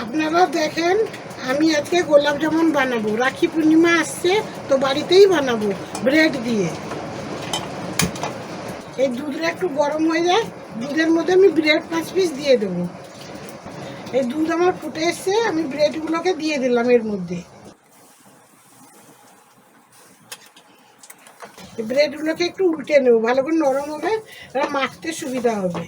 আপনারা দেখেন, আমি আজকে গোলাপ জামুন বানাবো। রাখি পূর্ণিমা আসছে, তো বাড়িতেই বানাবো ব্রেড দিয়ে। এই দুধটা একটু গরম হয়ে যায়, দুধের মধ্যে আমি ব্রেড 5 পিস দিয়ে দেবো। এই দুধ আমার ফুটে এসছে, আমি ব্রেডগুলোকে দিয়ে দিলাম এর মধ্যে। এই ব্রেডগুলোকে একটু উল্টে নেবো, ভালো করে নরম হবে, এবার মাখতে সুবিধা হবে।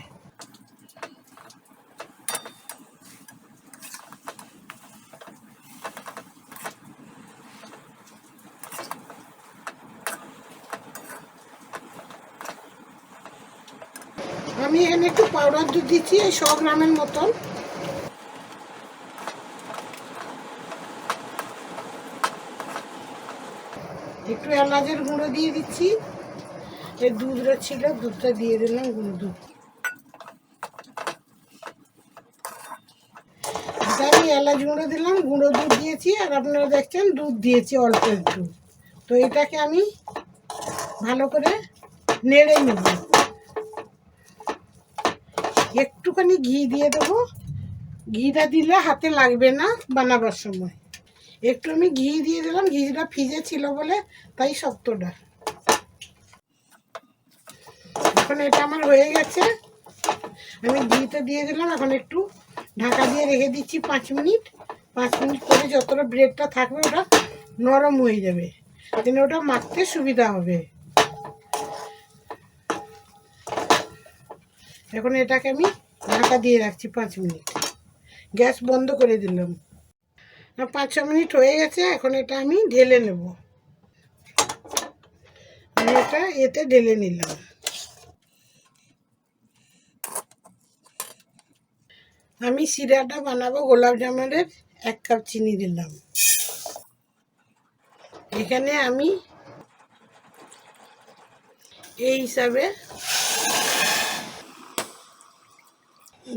আমি এখানে একটু পাউডার দুধ দিচ্ছি, এই 100 গ্রামের মতন। একটু এলাচের গুঁড়ো দিয়ে দিচ্ছি। এই দুধটা ছিল, দুধটা দিয়ে দিলাম, গুঁড়ো দুধ। আমি এলাচ গুঁড়ো দিলাম, গুঁড়ো দুধ দিয়েছি, আর আপনারা দেখছেন দুধ দিয়েছি অল্প একটু। তো এটাকে আমি ভালো করে নেড়ে নেব। একটুখানি ঘি দিয়ে দেবো, ঘিটা দিলে হাতে লাগবে না বানাবার সময়। একটু আমি ঘি দিয়ে দিলাম, ঘিটা ভিজে ছিল বলে তাই শক্তটা। এখন এটা আমার হয়ে গেছে, আমি ঘিটা দিয়ে দিলাম। এখন একটু ঢাকা দিয়ে রেখে দিচ্ছি 5 মিনিট। 5 মিনিট পরে যতটা ব্রেডটা থাকবে ওটা নরম হয়ে যাবে, তাহলে ওটা মাখতে সুবিধা হবে। এখন এটাকে আমি ঢাকা দিয়ে রাখছি 5 মিনিট। গ্যাস বন্ধ করে দিলাম। 5-6 মিনিট হয়ে গেছে, এখন এটা আমি ঢেলে নেব। আমি এটা এতে ঢেলে নিলাম। আমি শিরাটা বানাবো গোলাপ জামুনের। 1 কাপ চিনি দিলাম। এখানে আমি এই হিসাবে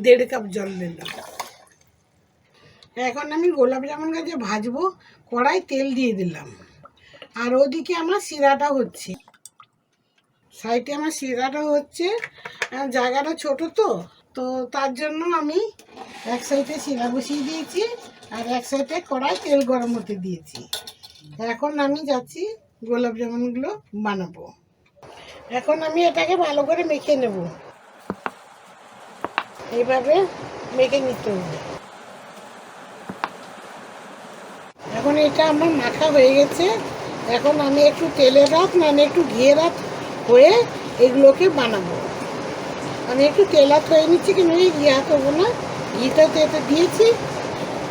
1.5 কাপ জল দিলাম। এখন আমি গোলাপ জামুন গাছে ভাজবো, কড়াই তেল দিয়ে দিলাম। আর ওদিকে আমার শিরাটা হচ্ছে, সাইডে আমার শিরাটা হচ্ছে। জায়গাটা ছোট তো তো তার জন্য আমি এক সাইডে শিরা বসিয়ে দিয়েছি, আর এক সাইডে কড়াই তেল গরম হতে দিয়েছি। এখন আমি যাচ্ছি গোলাপ জামুনগুলো বানাবো। এখন আমি এটাকে ভালো করে মেখে নেব, এইভাবে মেখে নিতে হবে। এখন এটা আমার মাখা হয়ে গেছে। এখন আমি একটু তেলের রাত মানে একটু ঘিয়ের রাত হয়ে এগুলোকে বানাবো। আমি একটু তেল হাত হয়ে নিচ্ছি, কিন্তু ঘিয়া করবো না, ঘিটা তো এতে দিয়েছি।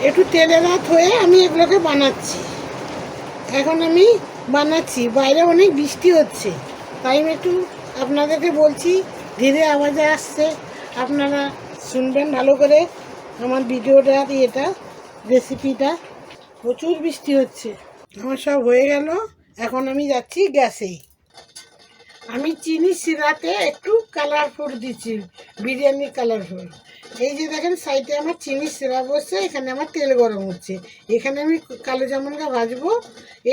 একটু তেলের রাত হয়ে আমি এগুলোকে বানাচ্ছি। এখন আমি বানাচ্ছি, বাইরে অনেক বৃষ্টি হচ্ছে, তাই আমি একটু আপনাদেরকে বলছি, ধীরে আওয়াজে আসছে, আপনারা শুনবেন ভালো করে আমার ভিডিওটা। এটা রেসিপিটা, প্রচুর বৃষ্টি হচ্ছে। আমার সব হয়ে গেল, এখন আমি যাচ্ছি গ্যাসে। আমি চিনি শিরাতে একটু কালারফুল দিচ্ছি, বিরিয়ানি কালারফুল। এই যে দেখেন সাইডে আমার চিনি শিরা বসছে, এখানে আমার তেল গরম হচ্ছে। এখানে আমি কালো জামুনটা ভাজবো।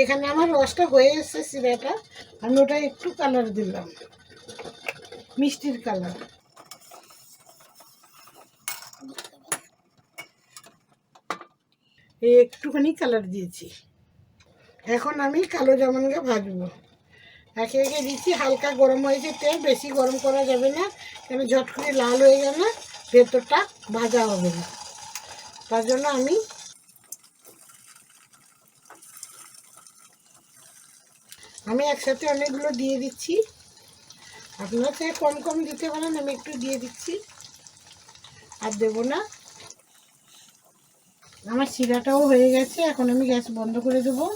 এখানে আমার রসটা হয়ে এসছে শিরাটা, আমি ওটা একটু কালার দিলাম, মিষ্টির কালার। এই একটুখানি কালার দিয়েছি। এখন আমি কালো জামুনটা ভাজবো, একে একে দিচ্ছি। হালকা গরম হয়েছে তেল, বেশি গরম করা যাবে না, কেন ঝট করে লাল হয়ে গেলে ভেতরটা ভাজা হবে না। তার জন্য আমি একসাথে অনেকগুলো দিয়ে দিচ্ছি। আপনারা থেকে কম কম দিতে পারেন, আমি একটু দিয়ে দিচ্ছি, আর দেবো না। আমার শিরাটাও হয়ে গেছে, এখন আমি গ্যাস বন্ধ করে দেবো।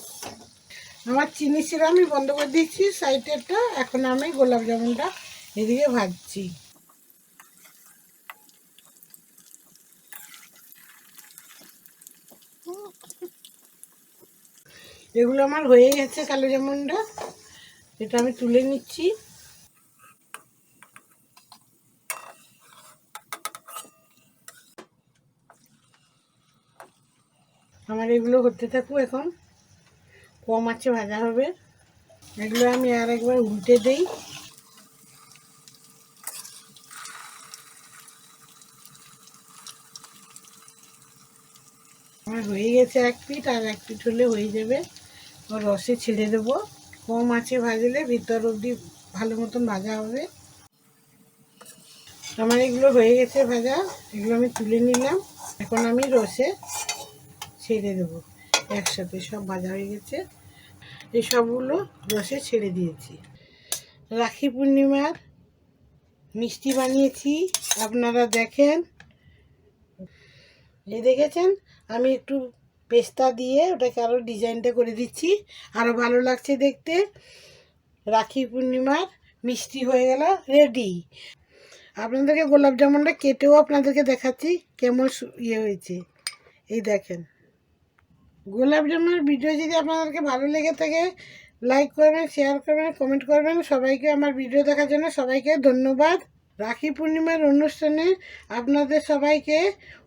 আমার চিনি শিরা আমি বন্ধ করে দিচ্ছি সাইডেরটা। এখন আমি গোলাপ জামুনটা এদিকে ভাজছি। এগুলো আমার হয়ে গেছে কালো জামুনটা, এটা আমি তুলে নিচ্ছি। আমার এগুলো হতে থাকুক, এখন কম আঁচে ভাজা হবে। এগুলো আমি আর একবার উল্টে দেই। আমার হয়ে গেছে এক পিঠ, আর এক পিঠ হলে হয়ে যাবে। রসে ছেড়ে দেবো, কম আঁচে ভাজলে ভিতর অবধি ভালো মতন ভাজা হবে। আমার এগুলো হয়ে গেছে ভাজা, এগুলো আমি তুলে নিলাম। এখন আমি রসে ছেড়ে দেবো, একসাথে সব ভাজা হয়ে গেছে। এই সবগুলো রসে ছেড়ে দিয়েছি। রাখি পূর্ণিমার মিষ্টি বানিয়েছি, আপনারা দেখেন। এই দেখেছেন, আমি একটু পেস্তা দিয়ে ওটাকে আরও ডিজাইনটা করে দিচ্ছি, আরও ভালো লাগছে দেখতে। রাখি পূর্ণিমার মিষ্টি হয়ে গেল রেডি। আপনাদেরকে গোলাপ জামুনটা কেটেও আপনাদেরকে দেখাচ্ছি কেমন হয়েছে। এই দেখেন, গোলাপ জামুনের ভিডিও যদি আপনাদেরকে ভালো লেগে থাকে লাইক করবেন, শেয়ার করবেন, কমেন্ট করবেন। সবাইকে আমার ভিডিও দেখার জন্য সবাইকে ধন্যবাদ। রাখি পূর্ণিমার অনুষ্ঠানে আপনাদের সবাইকে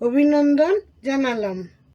অভিনন্দন জানালাম।